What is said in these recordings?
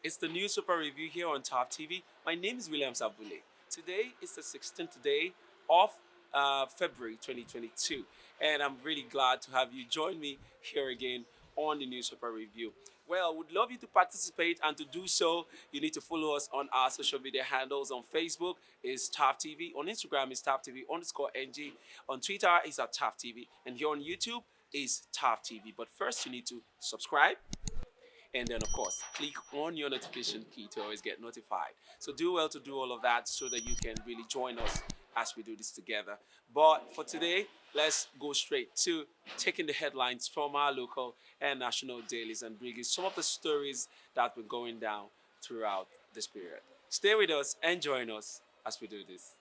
It's the News Super Review here on Top TV. My name is William Sabule. Today is the 16th day of February 2022, and I'm really glad to have you join me here again on the News Super Review. Well, would love you to participate, and to do so, you need to follow us on our social media handles. On Facebook is Top TV, on Instagram is Top TV underscore NG, on Twitter is at Top TV, and here on YouTube is Top TV. But first, you need to subscribe, and then of course click on your notification key to always get notified. So do well to do all of that so that you can really join us as we do this together. But for today, let's go straight to taking the headlines from our local and national dailies and bring you some of the stories that have been going down throughout this period. Stay with us and join us as we do this.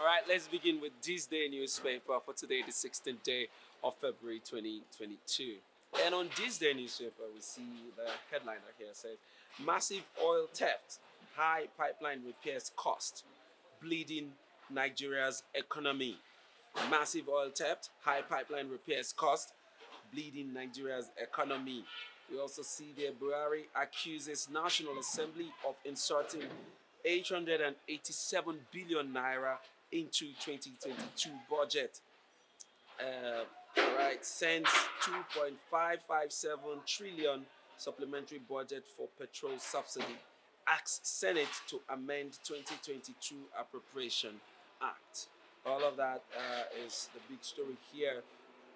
All right, let's begin with this day newspaper for today, the 16th day of February 2022. And on this day newspaper, we see the headliner here says, massive oil theft, high pipeline repairs cost, bleeding Nigeria's economy. Massive oil theft, high pipeline repairs cost, bleeding Nigeria's economy. We also see there Buhari accuses National Assembly of inserting 887 billion naira into 2022 budget. Right, sends 2.557 trillion supplementary budget for petrol subsidy. Asks Senate to amend 2022 Appropriation Act. All of that is the big story here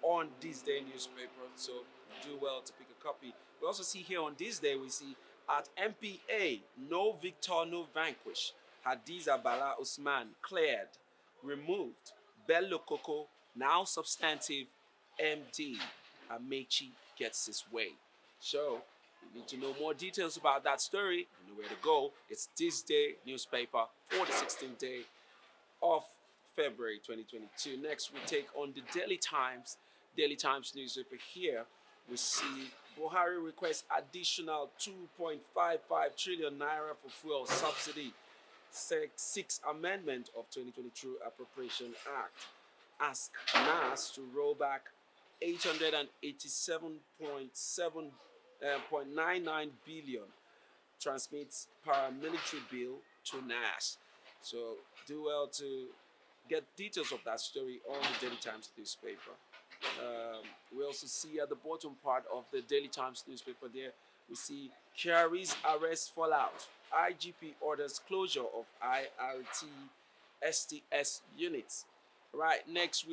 on this day newspaper. So do well to pick a copy. We also see here on this day, we see at MPA, no victor, no vanquish. Hadiza Bala Usman cleared, removed. Bello Koko, now substantive. MD Amechi gets his way. So you need to know more details about that story. You know where to go. It's this day newspaper for the 16th day of February 2022. Next, we take on the Daily Times newspaper here. We see Buhari requests additional 2.55 trillion naira for fuel subsidy. Sixth Amendment of 2022 Appropriation Act. Ask NAS to roll back 887.99 billion. Transmits paramilitary bill to NAS. So do well to get details of that story on the Daily Times newspaper. We also see at the bottom part of the Daily Times newspaper there, we see Kyari's arrest fallout. IGP orders closure of IRT STS units. Right, next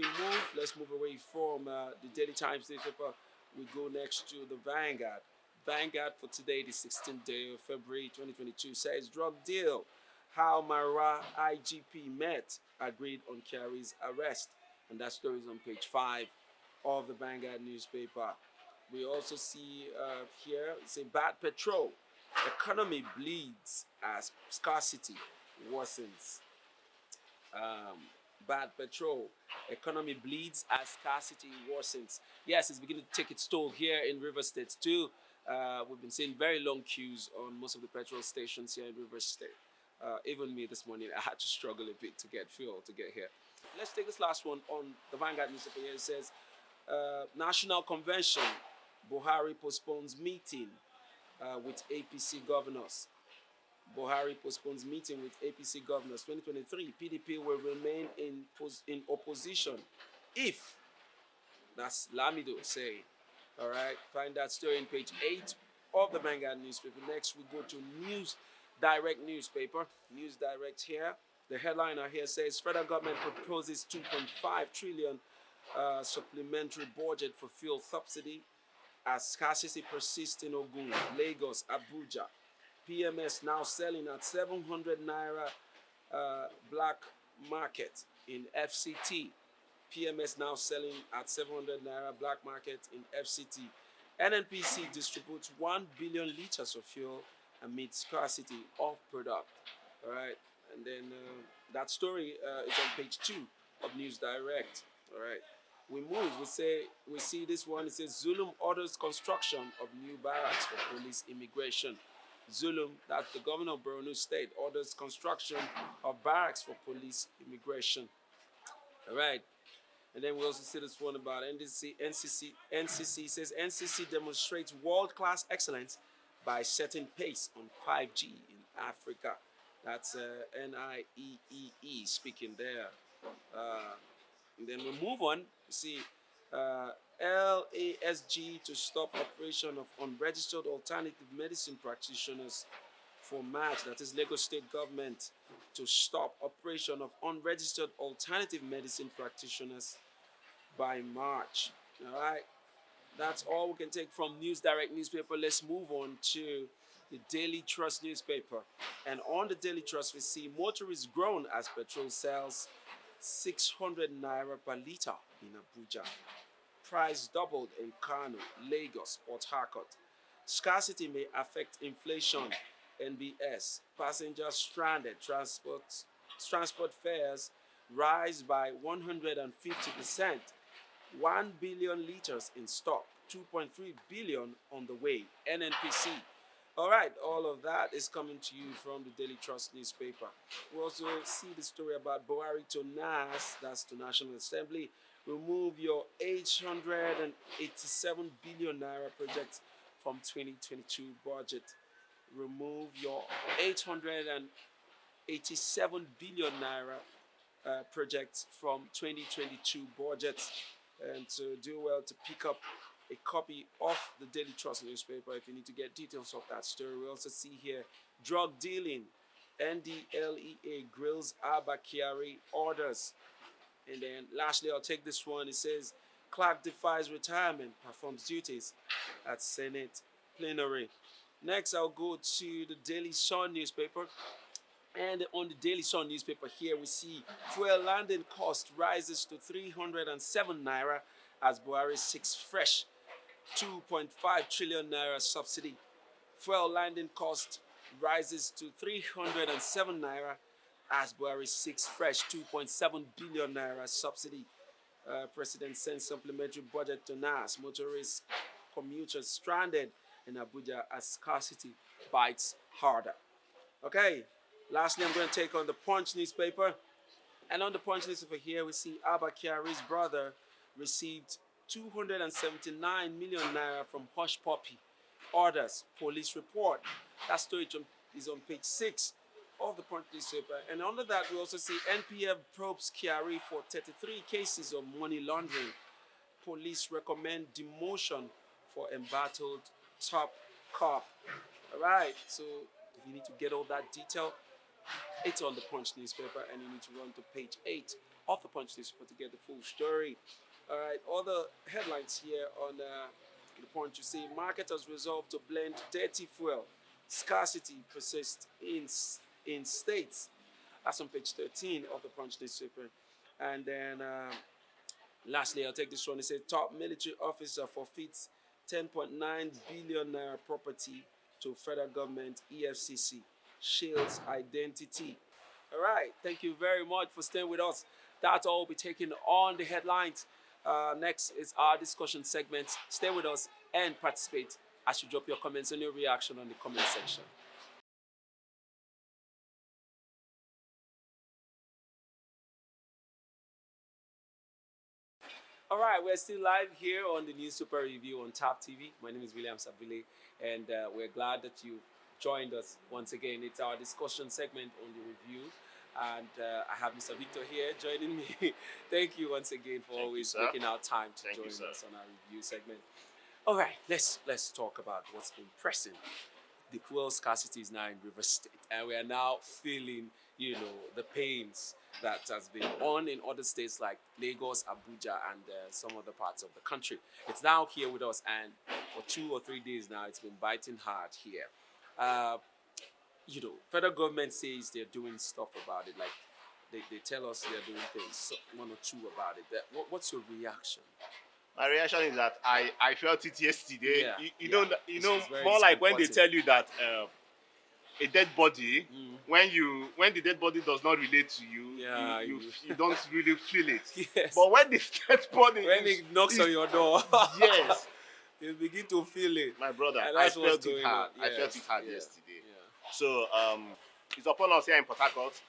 let's move away from the Daily Times newspaper. We go next to the Vanguard. Vanguard for today, the 16th day of February 2022, says drug deal. How Mara IGP met, agreed on Kyari's arrest. And that story is on page 5 of the Vanguard newspaper. We also see here, it's a bad petrol. Economy bleeds as scarcity worsens. Bad petrol. Economy bleeds as scarcity worsens. Yes, it's beginning to take its toll here in River State too. We've been seeing very long queues on most of the petrol stations here in River State. Even me this morning, I had to struggle a bit to get fuel to get here. Let's take this last one on the Vanguard newspaper here. It says, National Convention, Buhari postpones meeting with APC governors. Buhari postpones meeting with APC governors. 2023, PDP will remain in opposition if, that's Lamido saying. All right, find that story on page 8 of the Vanguard newspaper. Next, we go to News Direct newspaper. News Direct here. The headliner here says federal government proposes 2.5 trillion supplementary budget for fuel subsidy as scarcity persists in Ogun, Lagos, Abuja. PMS now selling at 700 naira black market in FCT. PMS now selling at 700 naira black market in FCT. NNPC distributes 1 billion liters of fuel amid scarcity of product. All right, and then that story is on page 2 of News Direct. All right, we move. We see this one. It says Zulum orders construction of new barracks for police immigration. Zulum, that's the governor of Borno State, orders construction of barracks for police immigration. All right. And then we also see this one about NCC says NCC demonstrates world-class excellence by setting pace on 5G in Africa. That's NIEEE speaking there. Uh, and then we move on. You see, LASG to stop operation of unregistered alternative medicine practitioners for March. That is Lagos State government to stop operation of unregistered alternative medicine practitioners by March. All right, that's all we can take from News Direct newspaper. Let's move on to the Daily Trust newspaper. And on the Daily Trust, we see motorists grown as petrol sells 600 naira per litre in Abuja. Price doubled in Kano, Lagos, Port Harcourt. Scarcity may affect inflation. NBS. Passengers stranded. Transport fares rise by 150%. 1 billion liters in stock. 2.3 billion on the way. NNPC. All right, all of that is coming to you from the Daily Trust newspaper. We also see the story about Buhari to NAS, that's to National Assembly. Remove your 887 billion naira project from 2022 budget. Remove your 887 billion naira project from 2022 budget. And to do well to pick up a copy of the Daily Trust newspaper if you need to get details of that story. We also see here drug dealing. NDLEA grills Abba Kyari orders. And then lastly, I'll take this one. It says Clark defies retirement, performs duties at Senate plenary. Next, I'll go to the Daily Sun newspaper. And on the Daily Sun newspaper here, we see fuel landing cost rises to 307 naira as Buhari seeks fresh 2.5 trillion naira subsidy. Fuel landing cost rises to 307 naira as Buhari seeks fresh 2.7 billion naira subsidy. President sends supplementary budget to NAS. Motorists, commuters stranded in Abuja as scarcity bites harder. Okay, lastly, I'm going to take on the Punch newspaper. And on the Punch newspaper here, we see Abba Kyari's brother received 279 million naira from Hush Puppy. Orders, police report. That story is on page 6 of the Punch newspaper. And under that, we also see NPF probes Kyari for 33 cases of money laundering. Police recommend demotion for embattled top cop. All right, so if you need to get all that detail, it's on the Punch newspaper, and you need to run to page 8 of the Punch newspaper to get the full story. All right, all the headlines here on the Punch. You see, marketers resolve to blend dirty fuel. Scarcity persists in states. That's on page 13 of the Punch newspaper. And then lastly, I'll take this one. It says top military officer forfeits 10.9 billion naira property to federal government EFCC. Shields identity. All right, thank you very much for staying with us. That's all we'll be taking on the headlines. Next is our discussion segment. Stay with us and participate as you drop your comments and your reaction on the comment section. All right, we're still live here on the News Super Review on Thav TV. My name is William Sabile, and we're glad that you joined us once again. It's our discussion segment on the review, and I have Mr. Victor here joining me. Thank you once again for always taking out time to join us on our review segment. All right, let's talk about what's been pressing. The fuel scarcity is now in Rivers State, and we are now feeling, the pains that has been on in other states like Lagos, Abuja, and some other parts of the country. It's now here with us, and for 2 or 3 days now, it's been biting hard here. Federal government says they're doing stuff about it, like they tell us they're doing things, so 1 or 2 about it. What's your reaction? My reaction is that I felt it yesterday. Yeah, It's more like when they tell you that a dead body, when the dead body does not relate to you, you don't really feel it. Yes. But when the dead body it knocks on your door, yes, you begin to feel it. my brother, And I that's what's felt it going hard. on. I felt Yes. it hard Yeah. yesterday. Yeah. So it's upon us here in Port Harcourt.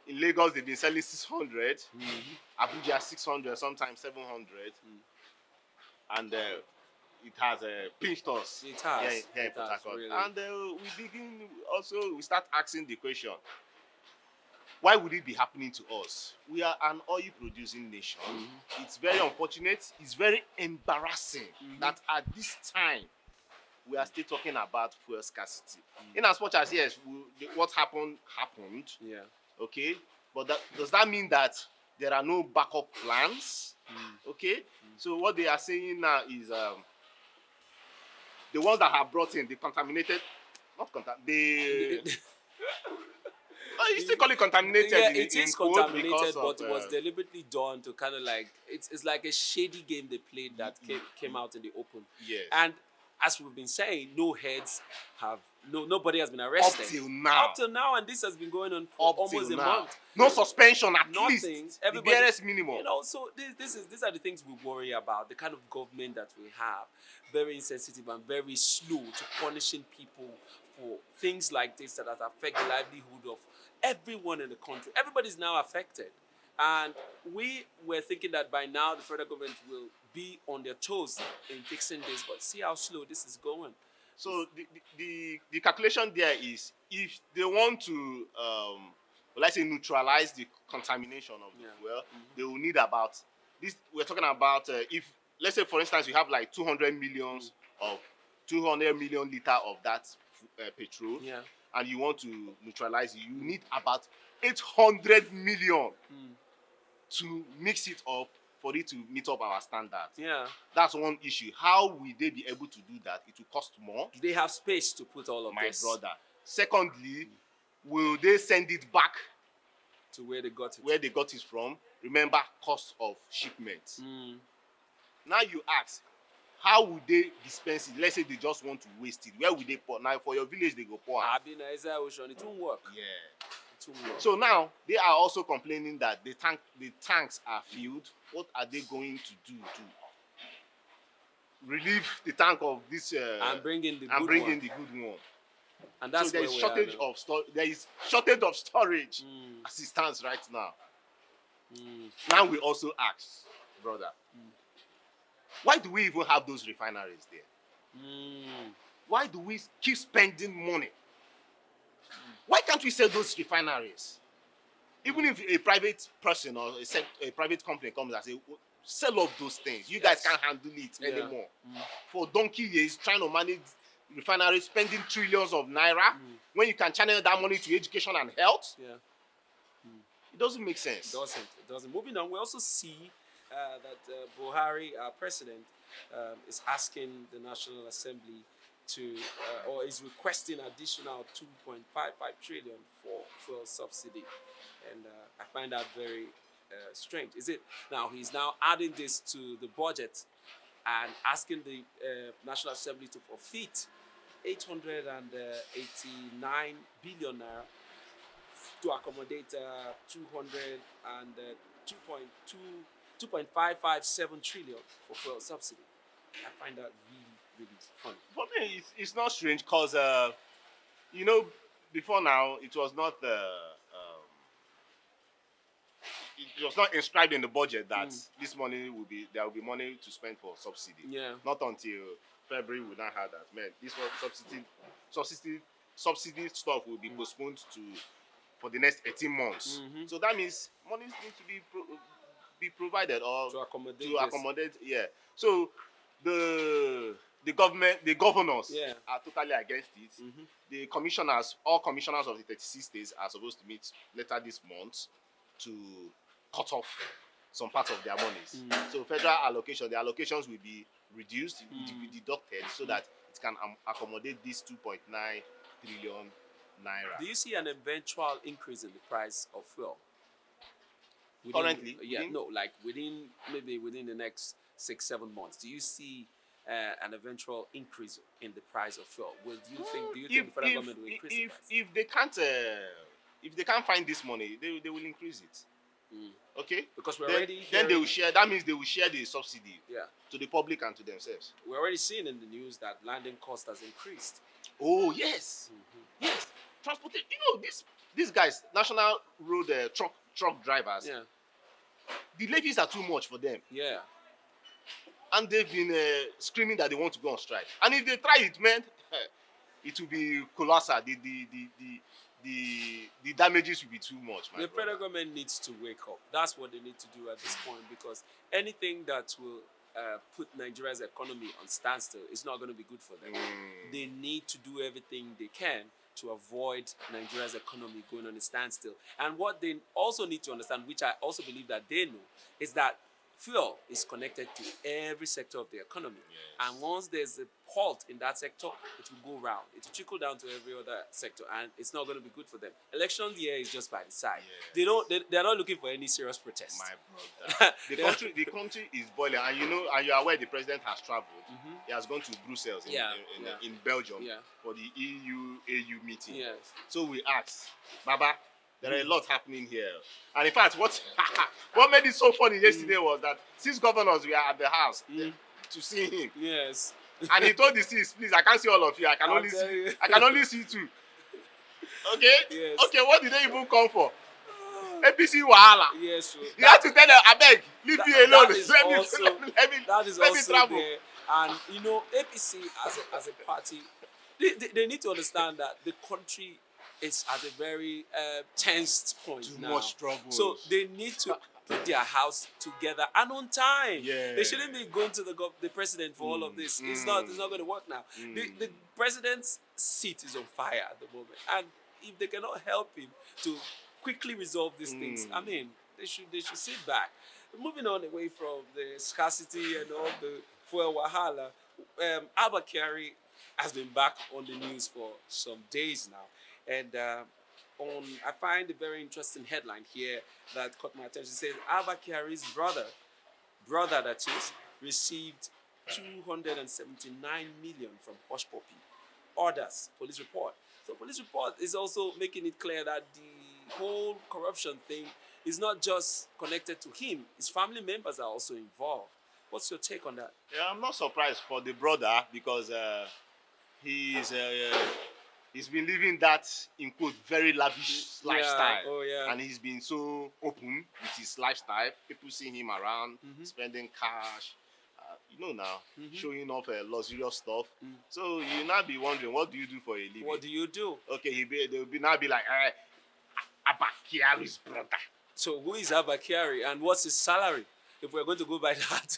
In Lagos, they've been selling 600. Abuja 600, sometimes 700. And it has pinched us. It has. Here in Port Harcourt. Really. And we start asking the question, why would it be happening to us? We are an oil producing nation. It's very unfortunate. It's very embarrassing that at this time we are still talking about fuel scarcity. In as much as yes, what happened. Yeah. Okay, but does that mean that there are no backup plans? Okay, so what they are saying now is the ones that have brought in the contaminated, you still call it contaminated. Yeah, it is contaminated, but it was deliberately done to kind of like it's like a shady game they played that came out in the open. Yes. And as we've been saying, nobody has been arrested up till now, and this has been going on for almost a month. No suspension, at Nothing. Least the barest minimum. So these are the things we worry about. The kind of government that we have, very insensitive and very slow to punishing people for things like this that affect the livelihood of everyone in the country. Everybody's now affected, and we were thinking that by now the federal government will be on their toes in fixing this, but see how slow this is going. So the calculation there is, if they want to let's say neutralize the contamination of the fuel, they will need about this. We're talking about if let's say for instance you have like 200 million liter of that petrol, and you want to neutralize it, you need about 800 million to mix it up for it to meet up our standards. Yeah. That's one issue. How will they be able to do that? It will cost more. Do they have space to put all of this? My brother. Secondly, will they send it back to where they got it? Where they got it from? Remember, cost of shipment. Now you ask, how would they dispense it? Let's say they just want to waste it. Where would they pour? Now for your village, they go pour. It won't work. Yeah. So now they are also complaining that the tanks are filled. What are they going to do to relieve the tank of this and bring in the good one? And that's so there is shortage of there is shortage of storage as it stands right now. Now we also ask, brother, why do we even have those refineries there? Why do we keep spending money? Why can't we sell those refineries? Even if a private person or a private company comes and says, sell off those things. You guys can't handle it anymore. For donkey years, trying to manage refineries, spending trillions of naira, when you can channel that money to education and health. It doesn't make sense. It doesn't. Moving on, we also see that Buhari, our president, is asking the National Assembly to, or is requesting additional 2.55 trillion for fuel subsidy, and I find that very strange. He's now adding this to the budget and asking the National Assembly to forfeit 889 billion naira to accommodate 2.557 trillion for fuel subsidy. I find that really funny. For me, it's not strange because, before now, it was not inscribed in the budget that this money there will be money to spend for subsidy. Yeah. Not until February we now have that. Man, this subsidy stuff will be postponed for the next 18 months. So that means money needs to be provided or to accommodate. Yeah. So the governors are totally against it. The commissioners, all commissioners of the 36 states are supposed to meet later this month to cut off some part of their monies. So federal allocation, the allocations will be reduced, it will be deducted so that it can accommodate this 2.9 trillion naira. Do you see an eventual increase in the price of fuel? Currently? Within the next 6-7 months. Do you see an eventual increase in the price of fuel? Do you think the federal government will increase the price? If they can't find this money, they will increase it. Okay? Because then they will share. That means they will share the subsidy to the public and to themselves. We're already seeing in the news that landing cost has increased. Oh yes, yes. Transportation. these guys, national road truck drivers, Yeah. the levies are too much for them. Yeah. And they've been screaming that they want to go on strike. And if they try it, man, it will be colossal. The damages will be too much. The federal government needs to wake up. That's what they need to do at this point, because anything that will put Nigeria's economy on standstill is not going to be good for them. They need to do everything they can to avoid Nigeria's economy going on a standstill. And what they also need to understand, which I also believe that they know, is that fuel is connected to every sector of the economy. Yes. And once there's a halt in that sector, it will go round. It will trickle down to every other sector, and it's not going to be good for them. Election year is just by the side. Yes. They're not looking for any serious protest. My brother. the country is boiling, and you're aware the president has traveled. He has gone to Brussels in Belgium for the EU-AU meeting. Yes. So we asked, Baba, there are a lot happening here. And in fact, what made it so funny yesterday was that 6 governors were at the house to see him. Yes. And he told the 6, please, I can't see all of you. I can only see 2. Okay? Yes. Okay, what did they even come for? APC Wahala. Yes. So You have to tell them, I beg, leave me alone. That is let me also travel. there. And you know, APC as a party, they need to understand that the country is at a very tensed point Too now. much trouble. So they need to put their house together and on time. Yeah. They shouldn't be going to the president for all of this. It's not going to work now. The president's seat is on fire at the moment, and if they cannot help him to quickly resolve these things, I mean, they should sit back. Moving on away from the scarcity and all the fuel wahala, Abba Kyari has been back on the news for some days now. And I find a very interesting headline here that caught my attention. It says Abba Kyari's brother that is, received 279 million from Hush Puppy. Orders, police report. So police report is also making it clear that the whole corruption thing is not just connected to him. His family members are also involved. What's your take on that? Yeah, I'm not surprised for the brother because he's been living that, in quote, very lavish lifestyle. Oh, yeah. And he's been so open with his lifestyle. People see him around, spending cash, showing off luxurious stuff. So you now be wondering, what do you do for a living? What do you do? Okay, they'll be like, Abba Kyari's brother. So who is Abba Kyari and what's his salary? If we're going to go by that.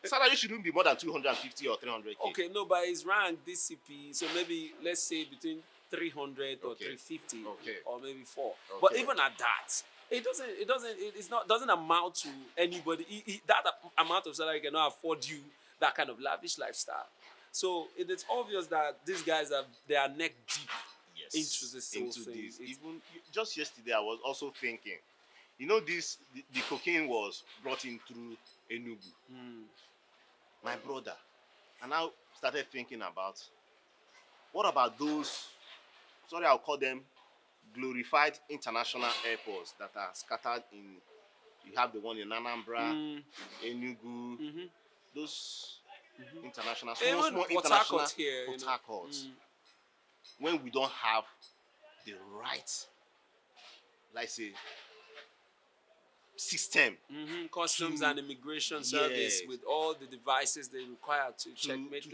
Salary shouldn't be more than 250 or 300K. Okay, no, by his rank, DCP, so maybe, let's say, between 300 or 350, or maybe 4. Okay. But even at that, it doesn't amount to anybody. That amount of salary cannot afford you that kind of lavish lifestyle. So it is obvious that these guys they are neck deep into this whole thing. Even just yesterday, I was also thinking, the cocaine was brought in through Enugu. My brother. And I started thinking about, what about those, I'll call them glorified international airports that are scattered in, you have the one in Anambra, Enugu, those international, small international here, Port Harcourt, when we don't have the right, let's say, system, customs and immigration service with all the devices they require to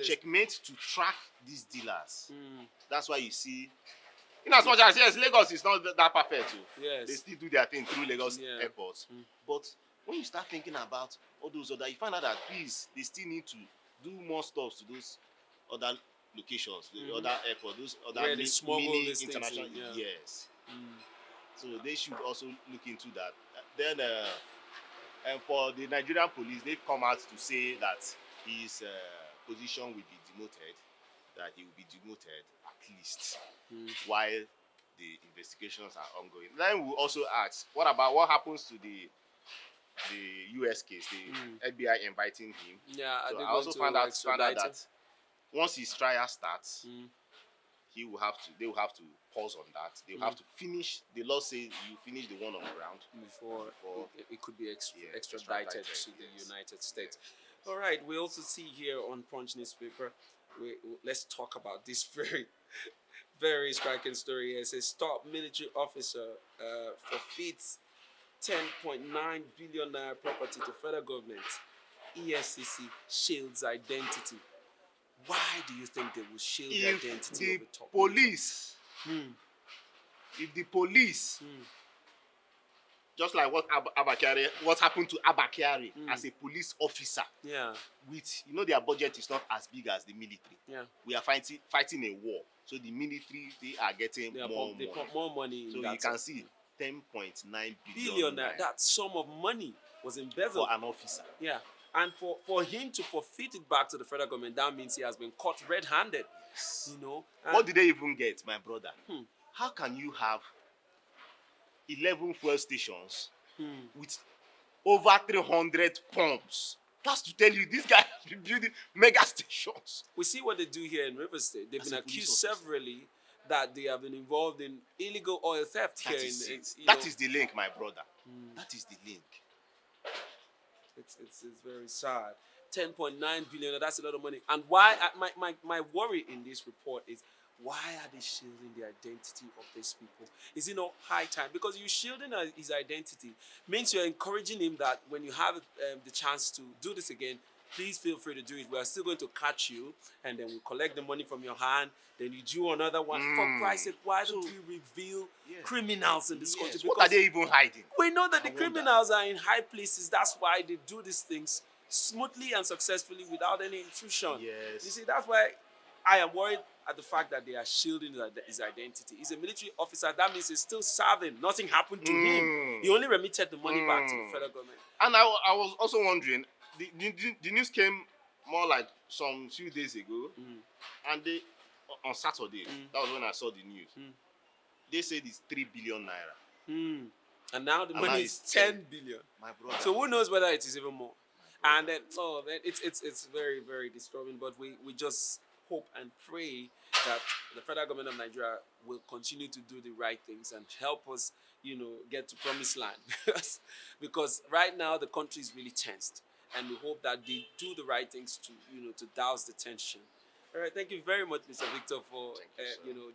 checkmate to track these dealers. That's why you see, in as much as Lagos is not that perfect too. Yes. They still do their thing through Lagos airports. But when you start thinking about all those other, you find out that please, they still need to do more stuff to those other locations, the other airports, those other mini international. Yes. So they should also look into that. Then, and for the Nigerian police, they've come out to say that his position will be demoted, that he will be demoted at least while the investigations are ongoing. Then we'll also ask, what happens to the US case, the FBI inviting him? Yeah, so I also found out that once his trial starts, they will have to pause on that. They will have to finish. The law says you finish the one on the ground before it could be extradited to the United States. All right. We also see here on Punch newspaper. Let's talk about this very, Very striking story here. It says top military officer forfeits 10.9 billion naira property to federal government. EFCC shields identity. Why do you think they will shield the If identity the of a top police, military? if the police, just like what what happened to Abakari as a police officer, Yeah, with their budget is not as big as the military. yeah. We are fighting a war, so the military they are getting They more pump, they money. pump more money. So in you that can sense. see 10.9 Billion. billion naira That sum of money was embezzled. for an officer. Yeah, and for him to forfeit it back to the federal government, that means he has been caught red-handed. You know. And What did they even get, my brother? How can you have 11 fuel stations with over 300 pumps? That's to tell you, this guy has been building mega stations. we see what they do here in River State. They've As been a police accused officer. severally that they have been involved in illegal oil theft That here. is it. You That know, is the link, my brother. That is the link. it's very sad. 10.9 billion, that's a lot of money. And why, my worry in this report is, why are they shielding the identity of these people? Is it not high time? Because you shielding his identity means you're encouraging him that when you have the chance to do this again, please feel free to do it. We are still going to catch you, and then we collect the money from your hand. Then you do another one. For Christ's sake, why don't we reveal criminals in this country? What are they even hiding? We know that I the wonder. criminals are in high places. That's why they do these things smoothly and successfully without any intrusion. Yes. You see, that's why I am worried at the fact that they are shielding his identity. He's a military officer. That means he's still serving. Nothing happened to him. He only remitted the money back to the federal government. And I was also wondering, the news came more like some few days ago, and they on Saturday, that was when I saw the news. They said it's 3 billion naira. And now the And money now is it's 10 billion. My brother. So who knows whether it is even more? And then, man, it's very, very disturbing. But we just hope and pray that the federal government of Nigeria will continue to do the right things and help us, get to promised land. Because right now the country is really tensed, and we hope that they do the right things to douse the tension. All right, thank you very much, Mr. Victor, for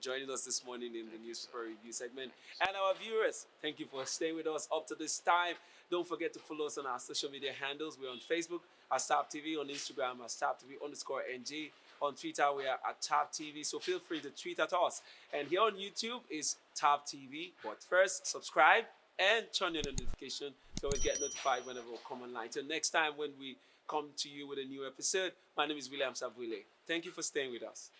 joining us this morning in the newspaper review segment. And our viewers, thank you for staying with us up to this time. Don't forget to follow us on our social media handles. We're on Facebook at Thav TV, on Instagram at ThavTV_NG. On Twitter, we are at Thav TV. So feel free to tweet at us. And here on YouTube is Thav TV. But first, subscribe and turn on the notification so we get notified whenever we come online. Till next time when we come to you with a new episode, my name is William Savule. Thank you for staying with us.